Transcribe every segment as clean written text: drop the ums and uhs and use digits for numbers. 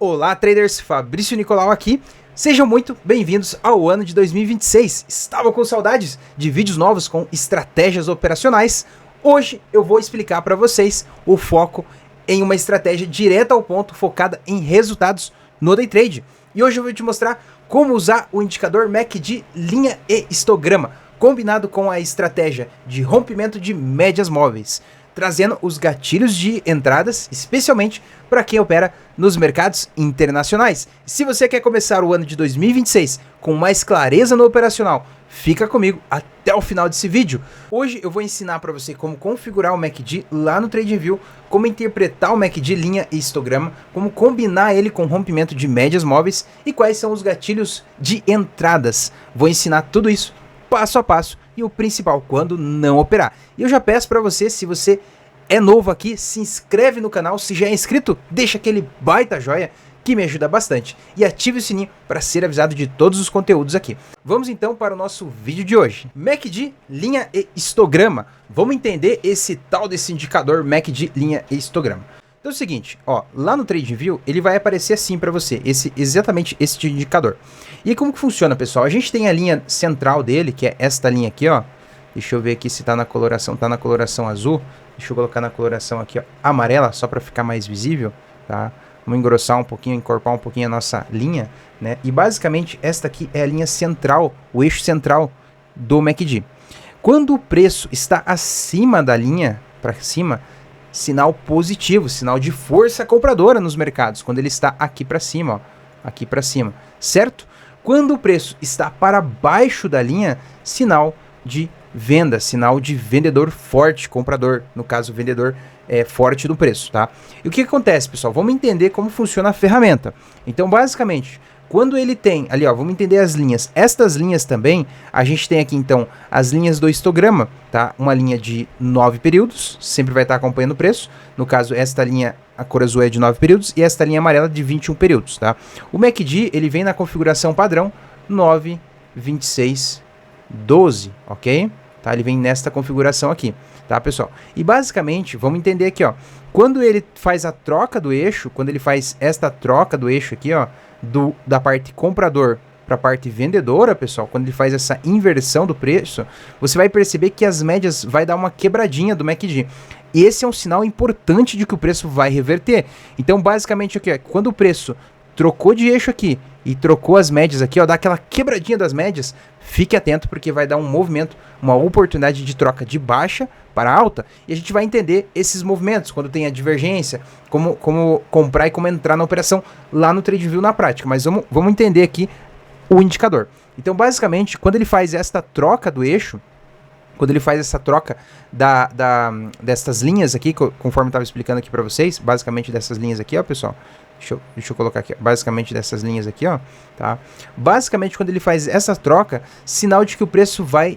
Olá traders, Fabrício Nicolau aqui, sejam muito bem-vindos ao ano de 2026. Estavam com saudades de vídeos novos com estratégias operacionais? Hoje eu vou explicar para vocês o foco em uma estratégia direta ao ponto, focada em resultados no day trade. E hoje eu vou te mostrar como usar o indicador MACD linha e histograma, combinado com a estratégia de rompimento de médias móveis, trazendo os gatilhos de entradas, especialmente para quem opera nos mercados internacionais. Se você quer começar o ano de 2026 com mais clareza no operacional, fica comigo até o final desse vídeo. Hoje eu vou ensinar para você como configurar o MACD lá no TradingView, como interpretar o MACD linha e histograma, como combinar ele com rompimento de médias móveis e quais são os gatilhos de entradas. Vou ensinar tudo isso passo a passo e o principal, quando não operar. E eu já peço para você, se você é novo aqui, se inscreve no canal. Se já é inscrito, deixa aquele baita joia que me ajuda bastante e ative o sininho para ser avisado de todos os conteúdos aqui. Vamos então para o nosso vídeo de hoje. MACD, linha e histograma. Vamos entender esse tal desse indicador MACD, linha e histograma. Então é o seguinte, ó, lá no TradingView ele vai aparecer assim para você, exatamente esse indicador. E aí, como que funciona, pessoal? A gente tem a linha central dele, que é esta linha aqui, ó. Deixa eu ver aqui se tá na coloração azul. Deixa eu colocar na coloração aqui, ó, amarela, só para ficar mais visível, tá? Vamos engrossar um pouquinho, encorpar um pouquinho a nossa linha, né? E basicamente esta aqui é a linha central, o eixo central do MACD. Quando o preço está acima da linha, para cima, sinal positivo, sinal de força compradora nos mercados, quando ele está aqui para cima, ó, aqui para cima, certo? Quando o preço está para baixo da linha, sinal de venda, sinal de vendedor forte, comprador, no caso vendedor forte do preço, tá? E o que acontece, pessoal? Vamos entender como funciona a ferramenta. Então, basicamente, quando ele tem ali, ó, vamos entender as linhas. Estas linhas também, a gente tem aqui então as linhas do histograma, tá? Uma linha de 9 períodos, sempre vai estar acompanhando o preço. No caso, esta linha, a cor azul é de 9 períodos e esta linha amarela de 21 períodos, tá? O MACD, ele vem na configuração padrão 9, 26, 12, ok? Tá? Ele vem nesta configuração aqui, tá, pessoal? E basicamente, vamos entender aqui, ó, quando ele faz a troca do eixo, quando ele faz esta troca do eixo aqui, ó, da parte comprador para a parte vendedora, pessoal, quando ele faz essa inversão do preço, você vai perceber que as médias vai dar uma quebradinha do MACD. Esse é um sinal importante de que o preço vai reverter. Então, basicamente, aqui, ó, quando o preço trocou de eixo aqui e trocou as médias aqui, ó, dá aquela quebradinha das médias, fique atento porque vai dar um movimento, uma oportunidade de troca de baixa para alta, e a gente vai entender esses movimentos, quando tem a divergência, como comprar e como entrar na operação lá no TradingView na prática, mas vamos entender aqui o indicador. Então, basicamente, quando ele faz esta troca do eixo, quando ele faz essa troca dessas linhas aqui, conforme eu estava explicando aqui para vocês, basicamente dessas linhas aqui, ó, pessoal, deixa eu colocar aqui, ó, basicamente dessas linhas aqui, ó, tá? Basicamente, quando ele faz essa troca, sinal de que o preço vai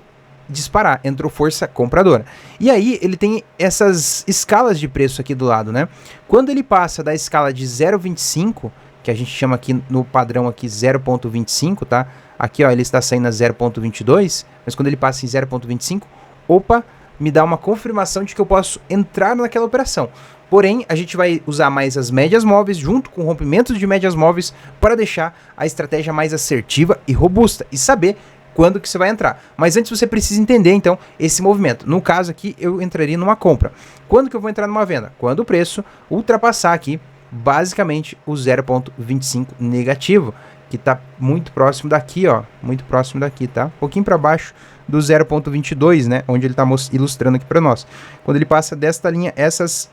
disparar, entrou força compradora. E aí, ele tem essas escalas de preço aqui do lado, né? Quando ele passa da escala de 0,25, que a gente chama aqui no padrão aqui 0,25, tá? Aqui, ó, ele está saindo a 0,22, mas quando ele passa em 0,25, opa, me dá uma confirmação de que eu posso entrar naquela operação. Porém, a gente vai usar mais as médias móveis junto com rompimentos de médias móveis para deixar a estratégia mais assertiva e robusta e saber quando que você vai entrar. Mas antes você precisa entender, então, esse movimento. No caso aqui, eu entraria numa compra. Quando que eu vou entrar numa venda? Quando o preço ultrapassar aqui, basicamente, o 0,25 negativo, que está muito próximo daqui, ó, muito próximo daqui, tá? Um pouquinho para baixo do 0,22, né, onde ele está ilustrando aqui para nós. Quando ele passa desta linha, essas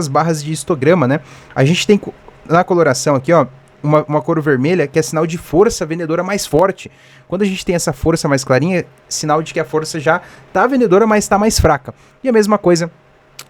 barras de histograma, né, a gente tem na coloração aqui, ó, uma cor vermelha, que é sinal de força vendedora mais forte. Quando a gente tem essa força mais clarinha, sinal de que a força já está vendedora, mas está mais fraca. E a mesma coisa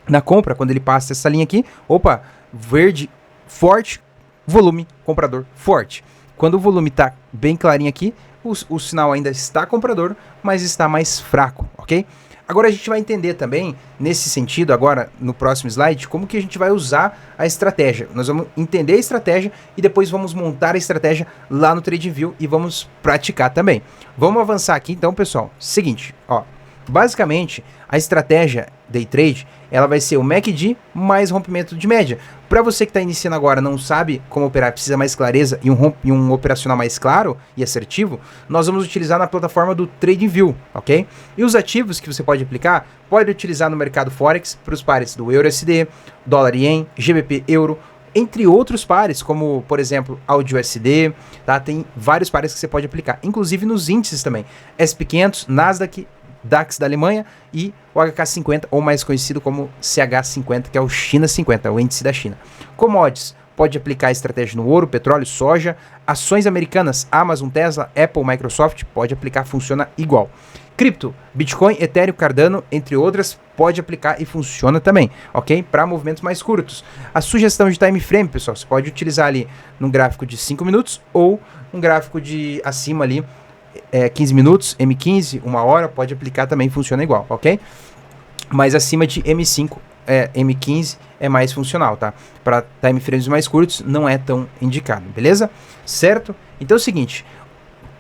na compra, quando ele passa essa linha aqui, opa, verde forte, volume comprador forte. Quando o volume está bem clarinho aqui, o sinal ainda está comprador, mas está mais fraco, ok? Agora a gente vai entender também, nesse sentido, agora no próximo slide, como que a gente vai usar a estratégia. Nós vamos entender a estratégia e depois vamos montar a estratégia lá no TradingView e vamos praticar também. Vamos avançar aqui então, pessoal. Seguinte, ó, Basicamente, a estratégia Day Trade, ela vai ser o MACD mais rompimento de média. Para você que está iniciando agora, não sabe como operar, precisa mais clareza e um operacional mais claro e assertivo, nós vamos utilizar na plataforma do TradingView, ok? E os ativos que você pode aplicar, pode utilizar no mercado Forex para os pares do EURUSD, dólar Yen, GBP Euro, entre outros pares, como, por exemplo, AUD-USD, tá? Tem vários pares que você pode aplicar, inclusive nos índices também, SP500, Nasdaq, DAX da Alemanha e o HK50, ou mais conhecido como CH50, que é o China 50, o índice da China. Commodities, pode aplicar a estratégia no ouro, petróleo, soja, ações americanas, Amazon, Tesla, Apple, Microsoft, pode aplicar, funciona igual. Cripto, Bitcoin, Ethereum, Cardano, entre outras, pode aplicar e funciona também, ok? Para movimentos mais curtos. A sugestão de time frame, pessoal, você pode utilizar ali num gráfico de 5 minutos ou um gráfico de acima ali, 15 minutos, M15, 1 hora, pode aplicar também, funciona igual, ok? Mas acima de M5, M15 é mais funcional, tá? Para time frames mais curtos não é tão indicado, beleza? Certo? Então é o seguinte,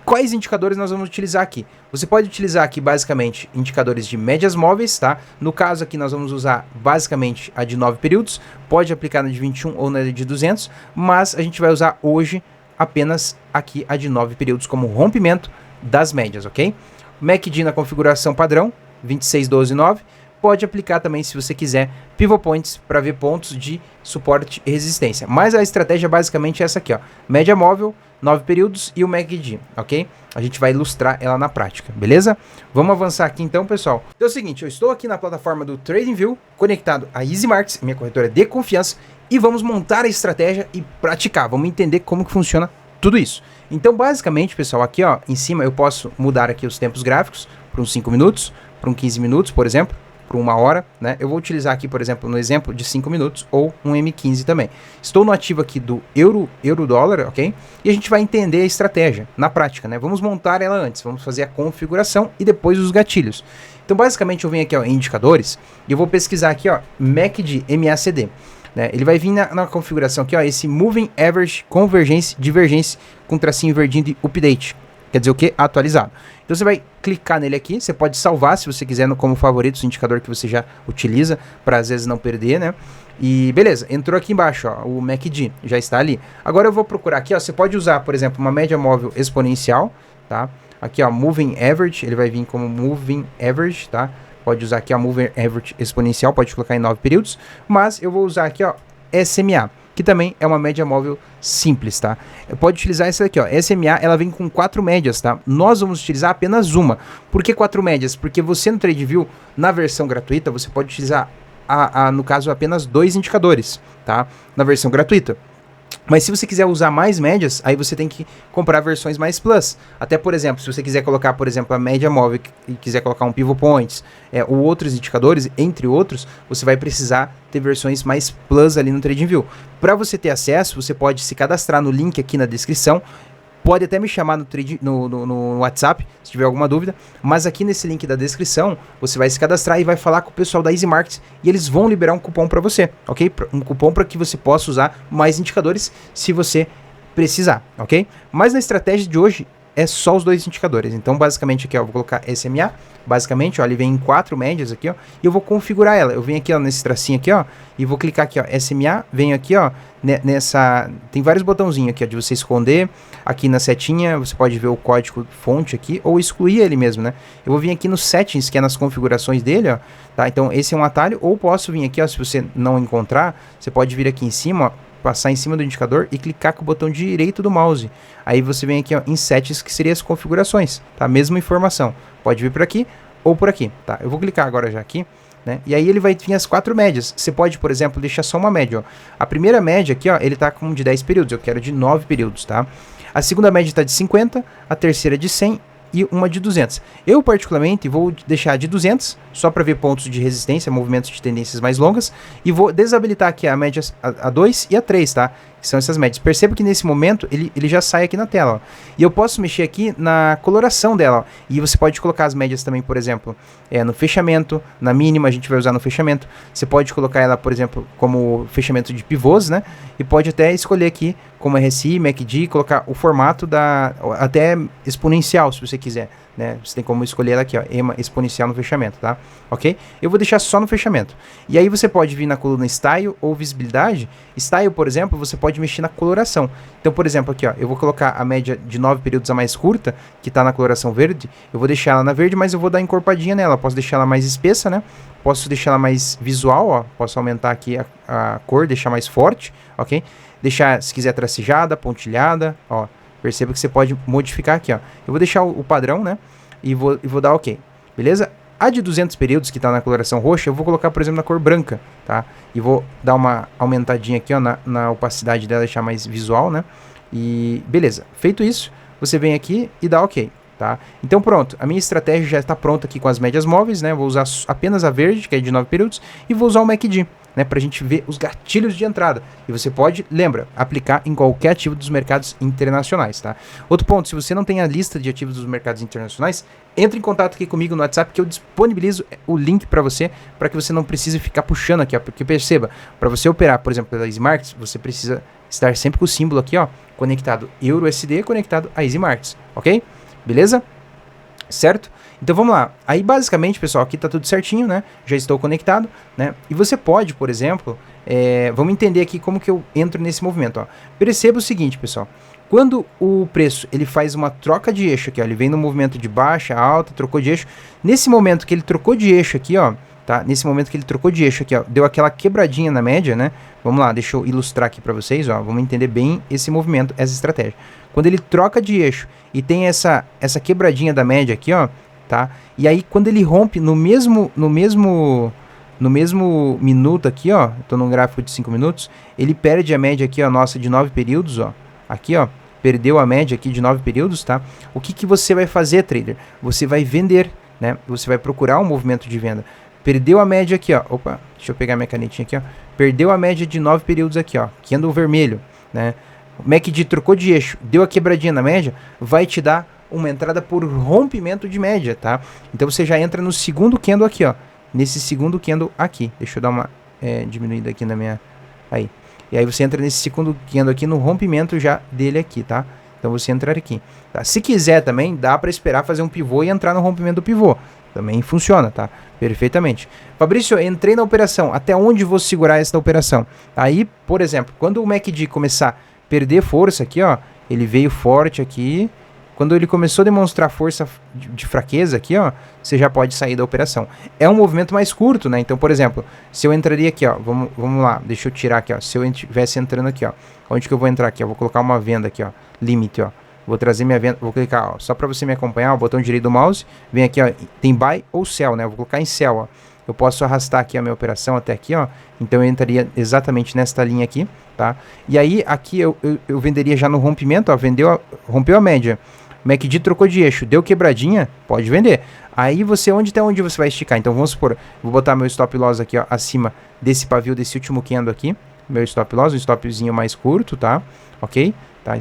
quais indicadores nós vamos utilizar aqui? Você pode utilizar aqui basicamente indicadores de médias móveis, tá? No caso aqui nós vamos usar basicamente a de 9 períodos, pode aplicar na de 21 ou na de 200, mas a gente vai usar hoje apenas aqui a de 9 períodos como rompimento das médias, ok? MACD na configuração padrão, 26,12,9, pode aplicar também se você quiser pivot points para ver pontos de suporte e resistência. Mas a estratégia basicamente é essa aqui, ó, média móvel, 9 períodos e o MACD, ok? A gente vai ilustrar ela na prática, beleza? Vamos avançar aqui então, pessoal. Então é o seguinte, eu estou aqui na plataforma do TradingView, conectado a Easy Markets, minha corretora de confiança, e vamos montar a estratégia e praticar, vamos entender como que funciona tudo isso. Então, basicamente, pessoal, aqui ó, em cima eu posso mudar aqui os tempos gráficos para uns 5 minutos, para uns 15 minutos, por exemplo, para 1 hora, né? Eu vou utilizar aqui, por exemplo, no exemplo de 5 minutos ou um M15 também. Estou no ativo aqui do euro-dólar, ok? E a gente vai entender a estratégia na prática, né? Vamos montar ela antes, vamos fazer a configuração e depois os gatilhos. Então, basicamente, eu venho aqui ó, em indicadores e eu vou pesquisar aqui, ó, MACD, MACD. Né? Ele vai vir na configuração aqui, ó, esse Moving Average, Convergência, Divergência, com tracinho verdinho de Update. Quer dizer o que? Atualizado. Então você vai clicar nele aqui, você pode salvar se você quiser como favorito o indicador que você já utiliza, para às vezes não perder, né? E beleza, entrou aqui embaixo, ó, o MACD, já está ali. Agora eu vou procurar aqui, ó, você pode usar, por exemplo, uma média móvel exponencial, tá? Aqui, ó, Moving Average, ele vai vir como Moving Average, tá? Pode usar aqui a Moving Average exponencial, pode colocar em 9 períodos, mas eu vou usar aqui, ó, SMA, que também é uma média móvel simples, tá? Pode utilizar essa aqui, ó, SMA, ela vem com 4 médias, tá? Nós vamos utilizar apenas uma. Por que 4 médias? Porque você no TradingView, na versão gratuita, você pode utilizar, no caso, apenas 2 indicadores, tá? Na versão gratuita. Mas se você quiser usar mais médias, aí você tem que comprar versões mais plus. Até, por exemplo, se você quiser colocar, por exemplo, a média móvel e quiser colocar um pivot points, ou outros indicadores, entre outros, você vai precisar ter versões mais plus ali no TradingView. Para você ter acesso, você pode se cadastrar no link aqui na descrição. Pode até me chamar no WhatsApp, se tiver alguma dúvida, mas aqui nesse link da descrição, você vai se cadastrar e vai falar com o pessoal da Easy Markets e eles vão liberar um cupom para você, ok? Um cupom para que você possa usar mais indicadores se você precisar, ok? Mas na estratégia de hoje é só os 2 indicadores, então basicamente aqui ó, eu vou colocar SMA, basicamente ó, ele vem em 4 médias aqui ó, e eu vou configurar ela, eu venho aqui ó, nesse tracinho aqui ó, e vou clicar aqui ó, SMA, venho aqui ó, tem vários botãozinhos aqui ó, de você esconder, aqui na setinha você pode ver o código fonte aqui, ou excluir ele mesmo, né, eu vou vir aqui nos settings, que é nas configurações dele ó, tá, então esse é um atalho, ou posso vir aqui ó, se você não encontrar, você pode vir aqui em cima ó, passar em cima do indicador e clicar com o botão direito do mouse. Aí você vem aqui ó, em settings, que seria as configurações, tá? Mesma informação. Pode vir por aqui ou por aqui, tá? Eu vou clicar agora já aqui, né? E aí ele vai vir as 4 médias. Você pode, por exemplo, deixar só uma média, ó. A primeira média aqui, ó, ele tá com de 10 períodos. Eu quero de 9 períodos, tá? A segunda média tá de 50, a terceira de 100 e uma de 200. Eu, particularmente, vou deixar de 200, só para ver pontos de resistência, movimentos de tendências mais longas, e vou desabilitar aqui a média a 2 e a 3, tá? que são essas médias. Perceba que nesse momento ele já sai aqui na tela, ó. E eu posso mexer aqui na coloração dela, ó. E você pode colocar as médias também, por exemplo, no fechamento, na mínima a gente vai usar no fechamento. Você pode colocar ela, por exemplo, como fechamento de pivôs, né? E pode até escolher aqui como RSI, MACD, colocar o formato até exponencial, se você quiser, né? Você tem como escolher ela aqui, ó, EMA exponencial no fechamento, tá? Ok? Eu vou deixar só no fechamento. E aí você pode vir na coluna Style ou Visibilidade. Style, por exemplo, você pode mexer na coloração. Então, por exemplo, aqui, ó, eu vou colocar a média de 9 períodos a mais curta, que tá na coloração verde. Eu vou deixar ela na verde, mas eu vou dar encorpadinha nela. Posso deixar ela mais espessa, né? Posso deixar ela mais visual, ó. Posso aumentar aqui a cor, deixar mais forte, ok? Deixar, se quiser, tracejada, pontilhada, ó. Perceba que você pode modificar aqui, ó. Eu vou deixar o padrão, né? E vou dar OK, beleza? A de 200 períodos, que está na coloração roxa, eu vou colocar, por exemplo, na cor branca, tá? E vou dar uma aumentadinha aqui, ó, na opacidade dela, deixar mais visual, né? E beleza. Feito isso, você vem aqui e dá OK, tá? Então pronto, a minha estratégia já está pronta aqui com as médias móveis, né? Vou usar apenas a verde, que é de 9 períodos, e vou usar o MACD, né, para a gente ver os gatilhos de entrada. E você pode, lembra, aplicar em qualquer ativo dos mercados internacionais, tá? Outro ponto, se você não tem a lista de ativos dos mercados internacionais, entre em contato aqui comigo no WhatsApp que eu disponibilizo o link para você que você não precise ficar puxando aqui, ó, porque perceba, para você operar, por exemplo, pela Easy Markets, você precisa estar sempre com o símbolo aqui, ó, conectado EURUSD, conectado a Easy Markets, ok? Beleza? Certo? Então vamos lá. Aí basicamente, pessoal, aqui tá tudo certinho, né? Já estou conectado, né? E você pode, por exemplo, vamos entender aqui como que eu entro nesse movimento, ó. Perceba o seguinte, pessoal. Quando o preço ele faz uma troca de eixo aqui, ó, ele vem no movimento de baixa, alta, trocou de eixo. Nesse momento que ele trocou de eixo aqui, ó, tá? Nesse momento que ele trocou de eixo aqui, ó, deu aquela quebradinha na média, né? Vamos lá, deixa eu ilustrar aqui para vocês, ó. Vamos entender bem esse movimento, essa estratégia. Quando ele troca de eixo e tem essa quebradinha da média aqui, ó, tá? E aí quando ele rompe no mesmo minuto aqui, ó, tô num gráfico de 5 minutos, ele perde a média aqui, ó, nossa, de 9 períodos, ó. Aqui, ó, perdeu a média aqui de 9 períodos, tá? O que você vai fazer, trader? Você vai vender, né? Você vai procurar um movimento de venda. Perdeu a média aqui, ó. Opa, deixa eu pegar minha canetinha aqui, ó. Perdeu a média de 9 períodos aqui, ó. Candle vermelho, né? O MACD trocou de eixo, deu a quebradinha na média, vai te dar uma entrada por rompimento de média, tá? Então você já entra no segundo candle aqui, ó. Nesse segundo candle aqui. Deixa eu dar uma diminuída aqui na minha... Aí. E aí você entra nesse segundo candle aqui no rompimento já dele aqui, tá? Então você entrar aqui, tá? Se quiser também, dá para esperar fazer um pivô e entrar no rompimento do pivô. Também funciona, tá? Perfeitamente. Fabrício, eu entrei na operação. Até onde vou segurar essa operação? Aí, por exemplo, quando o MACD começar a perder força aqui, ó, ele veio forte aqui. Quando ele começou a demonstrar força de fraqueza aqui, ó, você já pode sair da operação. É um movimento mais curto, né? Então, por exemplo, se eu entraria aqui, ó, vamos lá, deixa eu tirar aqui, ó. Se eu estivesse entrando aqui, ó, onde que eu vou entrar aqui? Eu vou colocar uma venda aqui, ó, limite, ó. Vou trazer minha venda, vou clicar, ó, só para você me acompanhar, o botão direito do mouse, vem aqui, ó, tem buy ou sell, né? Eu vou colocar em sell, ó. Eu posso arrastar aqui a minha operação até aqui, ó. Então eu entraria exatamente nesta linha aqui, tá? E aí aqui eu venderia já no rompimento, ó, rompeu a média. MACD trocou de eixo, deu quebradinha, pode vender. Aí você, onde você vai esticar? Então vamos supor, vou botar meu stop loss aqui, ó, acima desse pavio, desse último candle aqui. Meu stop loss, um stopzinho mais curto, tá? Ok? Tá,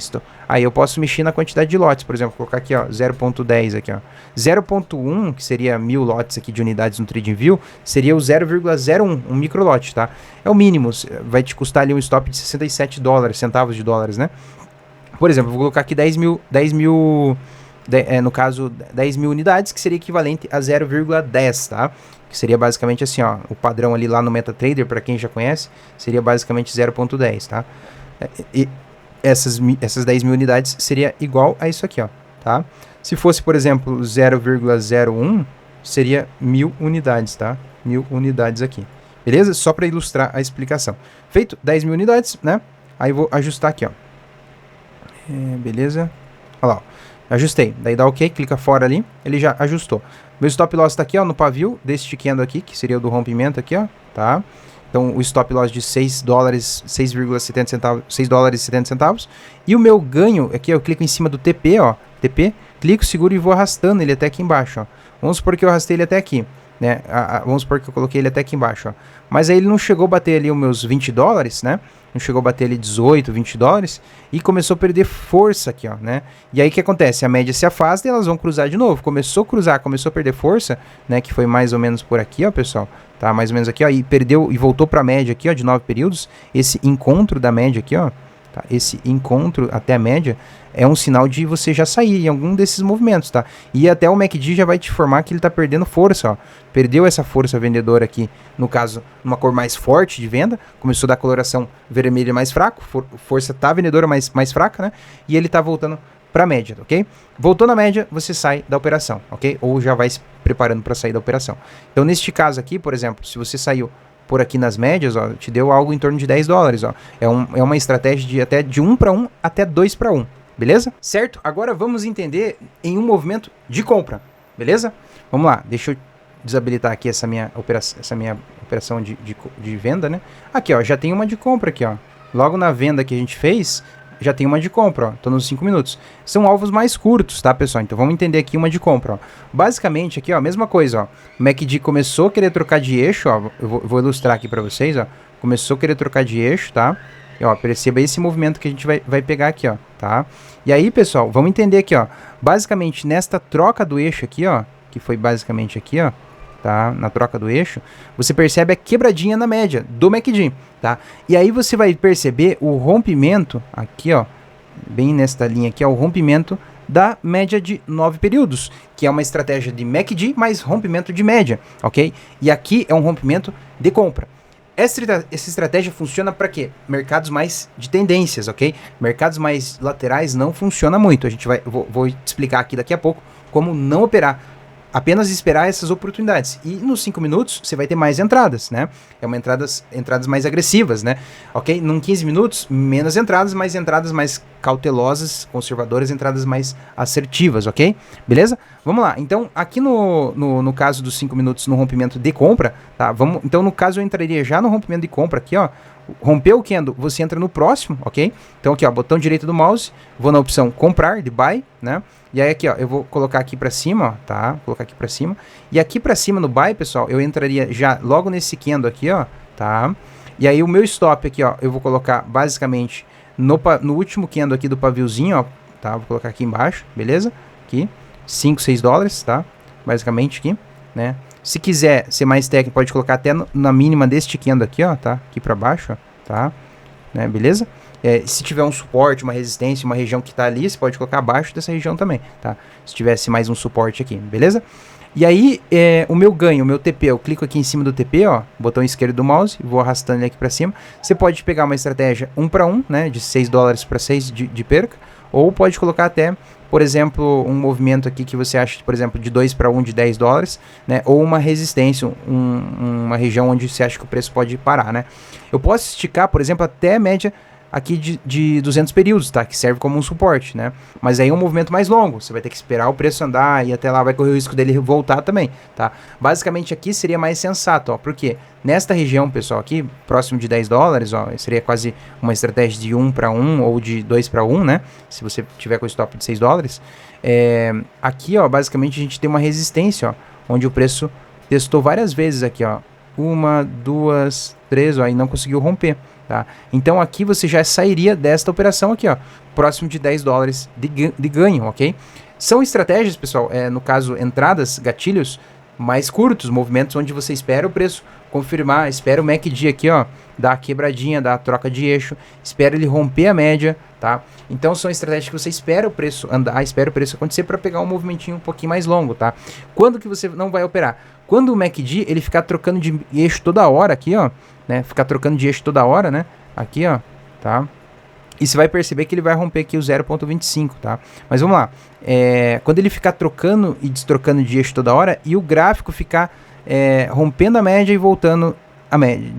aí eu posso mexer na quantidade de lotes, por exemplo, colocar aqui, ó, 0.10 aqui, ó. 0.1, que seria 1000 lotes aqui de unidades no TradingView, seria o 0,01, um micro lote, tá? É o mínimo, vai te custar ali um stop de 67 dólares, centavos de dólares, né? Por exemplo, eu vou colocar aqui 10 mil, no caso, 10 mil unidades, que seria equivalente a 0,10, tá? Que seria basicamente assim, ó, o padrão ali lá no MetaTrader, para quem já conhece, seria basicamente 0,10, tá? E essas 10 mil unidades seria igual a isso aqui, ó, tá? Se fosse, por exemplo, 0,01, seria 1000 unidades, tá? 1000 unidades aqui, beleza? Só para ilustrar a explicação. Feito 10 mil unidades, né? Aí eu vou ajustar aqui, ó. Beleza? Olha lá, ó. Ajustei. Daí dá OK, clica fora ali, ele já ajustou. Meu stop loss tá aqui, ó, no pavio deste candle aqui, que seria o do rompimento aqui, ó, tá? Então o stop loss de 6 dólares, 6,70 centavos, 6 dólares e 70 centavos. E o meu ganho, aqui eu clico em cima do TP, ó, TP, clico, seguro e vou arrastando ele até aqui embaixo, ó. Vamos supor que eu arrastei ele até aqui. né? Vamos supor que eu coloquei ele até aqui embaixo, ó. Mas aí ele não chegou a bater ali os meus 20 dólares, né? Não chegou a bater ali 18, 20 dólares e começou a perder força aqui, ó, né? E aí o que acontece? A média se afasta e elas vão cruzar de novo. Começou a cruzar, começou a perder força, né? Que foi mais ou menos por aqui, ó, pessoal. Tá, mais ou menos aqui, ó, e perdeu e voltou para a média aqui, ó, de 9 períodos. Esse encontro da média aqui, ó, tá? Esse encontro até a média é um sinal de você já sair em algum desses movimentos, tá? E até o MACD já vai te informar que ele tá perdendo força, ó. Perdeu essa força vendedora aqui, no caso, uma cor mais forte de venda, começou a dar coloração vermelha mais fraco, força tá vendedora mais fraca, né? E ele tá voltando para a média, ok? Voltou na média, você sai da operação, ok? Ou já vai se preparando para sair da operação. Então, neste caso aqui, por exemplo, se você saiu por aqui nas médias, ó, te deu algo em torno de 10 dólares, ó. É uma estratégia de até de 1 para 1 até 2 para 1, beleza? Certo? Agora vamos entender em um movimento de compra, beleza? Vamos lá, deixa eu desabilitar aqui essa minha operação de venda, né? Aqui, ó, já tem uma de compra aqui, ó. Logo na venda que a gente fez, já tem uma de compra, ó. Tô nos 5 minutos. São alvos mais curtos, tá, pessoal? Então vamos entender aqui uma de compra, ó. Basicamente aqui, ó, mesma coisa, ó. O MACD começou a querer trocar de eixo, ó. Eu vou ilustrar aqui para vocês, ó. Começou a querer trocar de eixo, tá? E, ó, perceba esse movimento que a gente vai pegar aqui, ó, tá? E aí, pessoal, vamos entender aqui, ó. Basicamente, nesta troca do eixo aqui, ó, que foi basicamente aqui, ó, tá? Na troca do eixo, você percebe a quebradinha na média do MACD, tá? E aí você vai perceber o rompimento aqui, ó, bem nesta linha aqui, ó, o rompimento da média de 9 períodos, que é uma estratégia de MACD mais rompimento de média, ok? E aqui é um rompimento de compra. Essa estratégia funciona para quê? Mercados mais de tendências, ok? Mercados mais laterais não funciona muito. A gente vou te explicar aqui daqui a pouco como não operar. Apenas esperar essas oportunidades. E nos 5 minutos você vai ter mais entradas, né? É uma entradas mais agressivas, né? Ok? Num 15 minutos, menos entradas, mas entradas mais cautelosas, conservadoras, entradas mais assertivas, ok? Beleza? Vamos lá. Então, aqui no caso dos 5 minutos no rompimento de compra, tá? Então, no caso, eu entraria já no rompimento de compra aqui, ó. Rompeu o candle, você entra no próximo, ok? Então aqui, ó, botão direito do mouse, vou na opção comprar, de buy, né? E aí aqui, ó, eu vou colocar aqui pra cima, ó, tá? Vou colocar aqui pra cima. E aqui pra cima no buy, pessoal, eu entraria já logo nesse candle aqui, ó, tá? E aí o meu stop aqui, ó, eu vou colocar basicamente no último candle aqui do paviozinho, ó, tá? Vou colocar aqui embaixo, beleza? Aqui, 5, 6 dólares, tá? Basicamente aqui, né? Se quiser ser mais técnico, pode colocar até na mínima deste candle aqui, ó, tá? Aqui pra baixo, ó, tá? Né, beleza? Se tiver um suporte, uma resistência, uma região que tá ali, você pode colocar abaixo dessa região também, tá? Se tivesse mais um suporte aqui, beleza? E aí, o meu ganho, o meu TP, eu clico aqui em cima do TP, ó, botão esquerdo do mouse, vou arrastando ele aqui pra cima. Você pode pegar uma estratégia 1 para 1, né, de 6 dólares para 6 de perca, ou pode colocar até, por exemplo, um movimento aqui que você acha, por exemplo, de 2 para 1 de 10 dólares, né? Ou uma resistência, uma região onde você acha que o preço pode parar, né? Eu posso esticar, por exemplo, até a média aqui de 200 períodos, tá? Que serve como um suporte, né? Mas aí é um movimento mais longo, você vai ter que esperar o preço andar e até lá vai correr o risco dele voltar também, tá? Basicamente aqui seria mais sensato, ó, porque nesta região, pessoal, aqui, próximo de 10 dólares, ó, seria quase uma estratégia de 1 para 1 ou de 2 para 1, né? Se você tiver com o stop de 6 dólares. Aqui, ó, basicamente a gente tem uma resistência, ó, onde o preço testou várias vezes aqui, ó. 1, 2, 3, ó, e não conseguiu romper. Tá? Então aqui você já sairia desta operação aqui, ó, próximo de 10 dólares de ganho, ok? São estratégias, pessoal, no caso, entradas, gatilhos mais curtos, movimentos onde você espera o preço confirmar, espera o MACD aqui, ó, dar a quebradinha, dar a troca de eixo, espera ele romper a média, tá? Então são estratégias que você espera o preço andar, espera o preço acontecer para pegar um movimentinho um pouquinho mais longo, tá? Quando que você não vai operar? Quando o MACD, ele ficar trocando de eixo toda hora aqui, ó, né? Ficar trocando de eixo toda hora, né? Aqui, ó, tá? E você vai perceber que ele vai romper aqui o 0,25, tá? Mas vamos lá. Quando ele ficar trocando e destrocando de eixo toda hora e o gráfico ficar rompendo a média e voltando a média,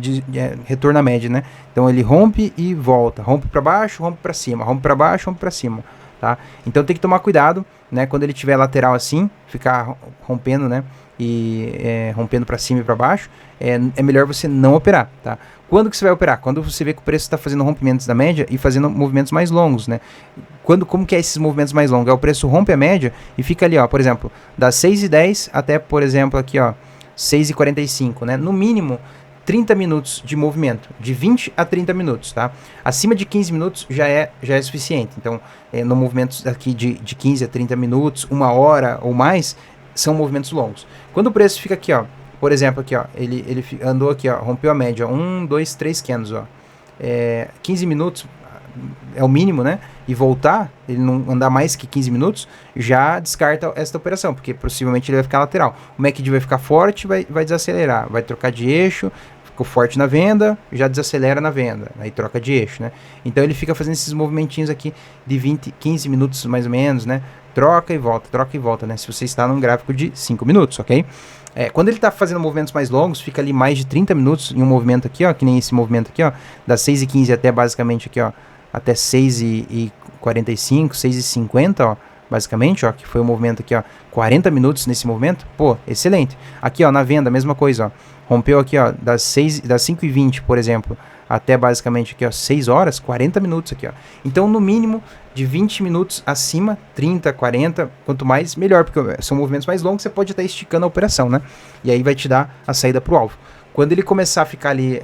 retorno à média, né? Então ele rompe e volta, rompe para baixo, rompe para cima, rompe para baixo, rompe para cima, tá? Então tem que tomar cuidado, né? Quando ele tiver lateral assim, ficar rompendo, né? E rompendo para cima e para baixo, é melhor você não operar, tá? Quando que você vai operar? Quando você vê que o preço está fazendo rompimentos da média e fazendo movimentos mais longos, né? Como que é esses movimentos mais longos? O preço rompe a média e fica ali, ó, por exemplo, das 6,10 até, por exemplo, aqui, ó, 6h45, né? No mínimo 30 minutos de movimento, de 20 a 30 minutos, tá? Acima de 15 minutos já é suficiente. Então, no movimentos aqui de 15 a 30 minutos, 1 hora ou mais, são movimentos longos. Quando o preço fica aqui, ó, por exemplo, aqui, ó, ele andou aqui, ó, rompeu a média, 1, 2, 3 candles, ó. 15 minutos é o mínimo, né? E voltar, ele não andar mais que 15 minutos, já descarta esta operação, porque possivelmente ele vai ficar lateral. O MACD vai ficar forte, vai desacelerar, vai trocar de eixo, ficou forte na venda, já desacelera na venda, aí troca de eixo, né? Então ele fica fazendo esses movimentinhos aqui de 20, 15 minutos mais ou menos, né? Troca e volta, né? Se você está num gráfico de 5 minutos, ok? Quando ele está fazendo movimentos mais longos, fica ali mais de 30 minutos em um movimento aqui, ó, que nem esse movimento aqui, ó, das 6h15 até basicamente aqui, ó, até 6h45, 6h50, ó, basicamente, ó, que foi o movimento aqui, ó, 40 minutos nesse movimento, pô, excelente. Aqui, ó, na venda, mesma coisa, ó, rompeu aqui, ó, das 5h20, por exemplo, até basicamente aqui, ó, 6 horas, 40 minutos aqui, ó. Então, no mínimo, de 20 minutos acima, 30, 40, quanto mais, melhor, porque são movimentos mais longos, você pode estar esticando a operação, né? E aí vai te dar a saída pro alvo. Quando ele começar a ficar ali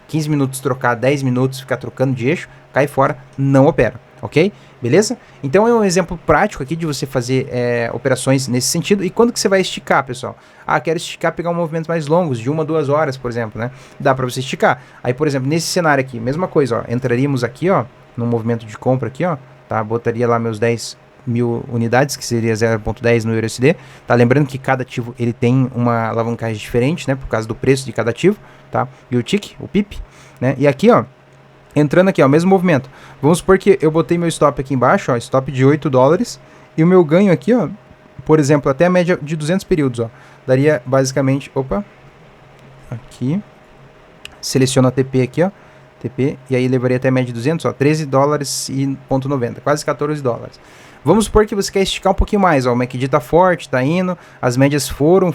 15 minutos trocar, 10 minutos ficar trocando de eixo, cai fora, não opera, ok? Beleza? Então é um exemplo prático aqui de você fazer operações nesse sentido. E quando que você vai esticar, pessoal? Ah, quero esticar, pegar um movimentos mais longos, de 1 a 2 horas, por exemplo, né? Dá para você esticar. Aí, por exemplo, nesse cenário aqui, mesma coisa, ó, entraríamos aqui, ó, no movimento de compra aqui, ó, tá? Botaria lá meus 10.000 unidades, que seria 0.10 no USD, tá? Lembrando que cada ativo, ele tem uma alavancagem diferente, né? Por causa do preço de cada ativo, tá? E o TIC, o PIP, né? E aqui, ó, entrando aqui, ó, mesmo movimento. Vamos supor que eu botei meu stop aqui embaixo, ó, stop de $8, e o meu ganho aqui, ó, por exemplo, até a média de 200 períodos, ó, daria basicamente, opa, aqui, seleciono a TP aqui, ó, TP, e aí levaria até a média de 200, ó, $13,90, quase $14. Vamos supor que você quer esticar um pouquinho mais, ó, o MACD tá forte, tá indo, as médias foram,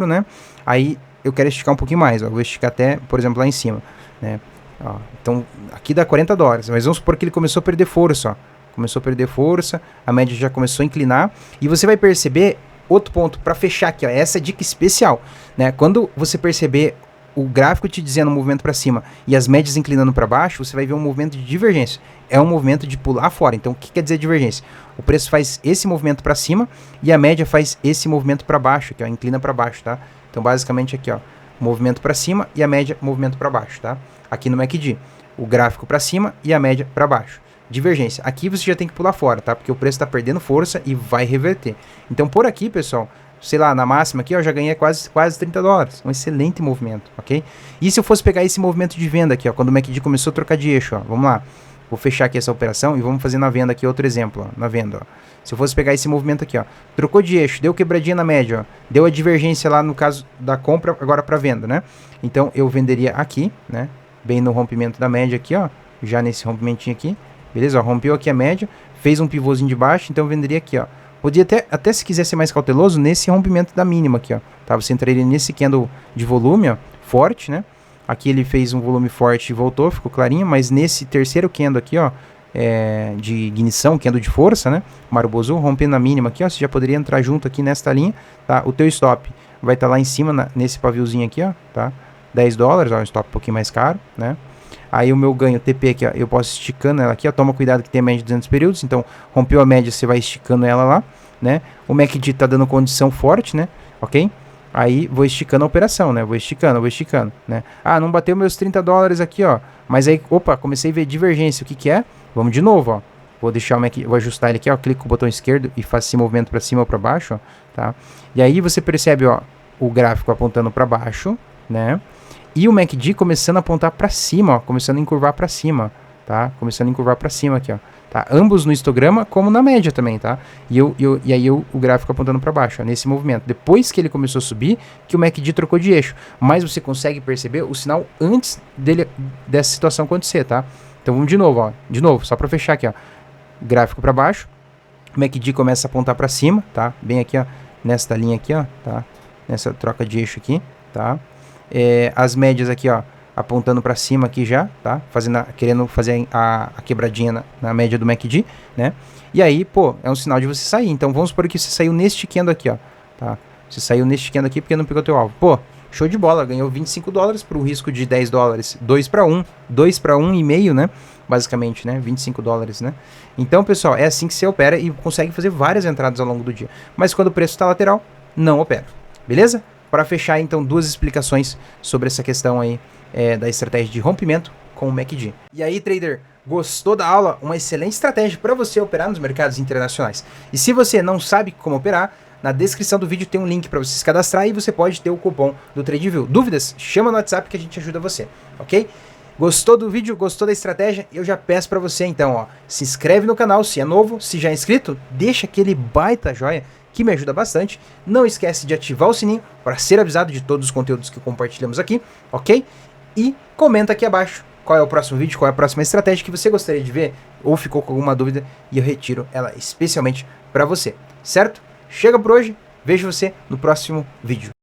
né, aí eu quero esticar um pouquinho mais, ó, vou esticar até, por exemplo, lá em cima, né. Ó, então aqui dá $40, mas vamos supor que ele começou a perder força, ó. Começou a perder força, a média já começou a inclinar, e você vai perceber, outro ponto, para fechar aqui, ó, essa dica especial, né, quando você perceber o gráfico te dizendo um movimento para cima e as médias inclinando para baixo, você vai ver um movimento de divergência, é um movimento de pular fora. Então o que quer dizer divergência? O preço faz esse movimento para cima e a média faz esse movimento para baixo, que ó, inclina para baixo, tá? Então basicamente aqui, ó, movimento para cima e a média movimento para baixo, tá? Aqui no MACD, o gráfico para cima e a média para baixo. Divergência. Aqui você já tem que pular fora, tá? Porque o preço está perdendo força e vai reverter. Então por aqui, pessoal, sei lá, na máxima aqui, ó, já ganhei quase $30. Um excelente movimento, ok? E se eu fosse pegar esse movimento de venda aqui, ó, quando o MACD começou a trocar de eixo, ó, vamos lá. Vou fechar aqui essa operação e vamos fazer na venda aqui outro exemplo, ó, na venda, ó. Se eu fosse pegar esse movimento aqui, ó, trocou de eixo, deu quebradinha na média, ó, deu a divergência lá no caso da compra, agora para venda, né? Então eu venderia aqui, né? Bem no rompimento da média aqui, ó, já nesse rompimentinho aqui, beleza? Ó, rompeu aqui a média, fez um pivôzinho de baixo, então eu venderia aqui, ó. Podia até se quiser ser mais cauteloso, nesse rompimento da mínima aqui, ó, tá? Você entraria nesse candle de volume, ó, forte, né? Aqui ele fez um volume forte e voltou, ficou clarinho, mas nesse terceiro candle aqui, ó, de ignição, candle de força, né? Marubozu, rompendo a mínima aqui, ó, você já poderia entrar junto aqui nesta linha, tá? O teu stop vai estar lá em cima, nesse paviozinho aqui, ó, tá? $10, ó, um stop um pouquinho mais caro, né? Aí o meu ganho TP aqui, ó, eu posso esticando ela aqui, ó, toma cuidado que tem a média de 200 períodos, então rompeu a média, você vai esticando ela lá, né? O MACD tá dando condição forte, né? Ok? Aí vou esticando a operação, né? Vou esticando, né? Ah, não bateu meus $30 aqui, ó, mas aí, opa, comecei a ver divergência, o que que é? Vamos de novo, ó. Vou deixar o MACD, vou ajustar ele aqui, ó, clico com o botão esquerdo e faço esse movimento para cima ou para baixo, ó, tá? E aí você percebe, ó, o gráfico apontando para baixo, né? E o MACD começando a apontar para cima, ó, começando a encurvar para cima, tá? Começando a encurvar para cima aqui, ó, tá? Ambos no histograma como na média também, tá? E aí o gráfico apontando para baixo, ó, nesse movimento. Depois que ele começou a subir, que o MACD trocou de eixo. Mas você consegue perceber o sinal antes dessa situação acontecer, tá? Então vamos de novo, ó. De novo, só para fechar aqui, ó. Gráfico para baixo. O MACD começa a apontar para cima, tá? Bem aqui, ó, nesta linha aqui, ó, tá? Nessa troca de eixo aqui, tá? As médias aqui, ó, apontando para cima aqui já, tá? Querendo fazer a quebradinha na média do MACD, né? E aí, pô, é um sinal de você sair. Então, vamos supor que você saiu neste candle aqui, ó, tá? Você saiu neste candle aqui porque não pegou teu alvo. Pô, show de bola, ganhou 25 dólares para um risco de 10 dólares. 2 para 1, 2 para 1,5, né? Basicamente, né? 25 dólares, né? Então, pessoal, é assim que você opera e consegue fazer várias entradas ao longo do dia. Mas quando o preço está lateral, não opera. Beleza? Para fechar, então, duas explicações sobre essa questão aí da estratégia de rompimento com o MACD. E aí, trader, gostou da aula? Uma excelente estratégia para você operar nos mercados internacionais. E se você não sabe como operar, na descrição do vídeo tem um link para você se cadastrar e você pode ter o cupom do TradeView. Dúvidas? Chama no WhatsApp que a gente ajuda você, ok? Gostou do vídeo? Gostou da estratégia? Eu já peço para você então, ó, se inscreve no canal se é novo, se já é inscrito, deixa aquele baita joia que me ajuda bastante. Não esquece de ativar o sininho para ser avisado de todos os conteúdos que compartilhamos aqui, ok? E comenta aqui abaixo qual é o próximo vídeo, qual é a próxima estratégia que você gostaria de ver ou ficou com alguma dúvida e eu retiro ela especialmente para você, certo? Chega por hoje, vejo você no próximo vídeo.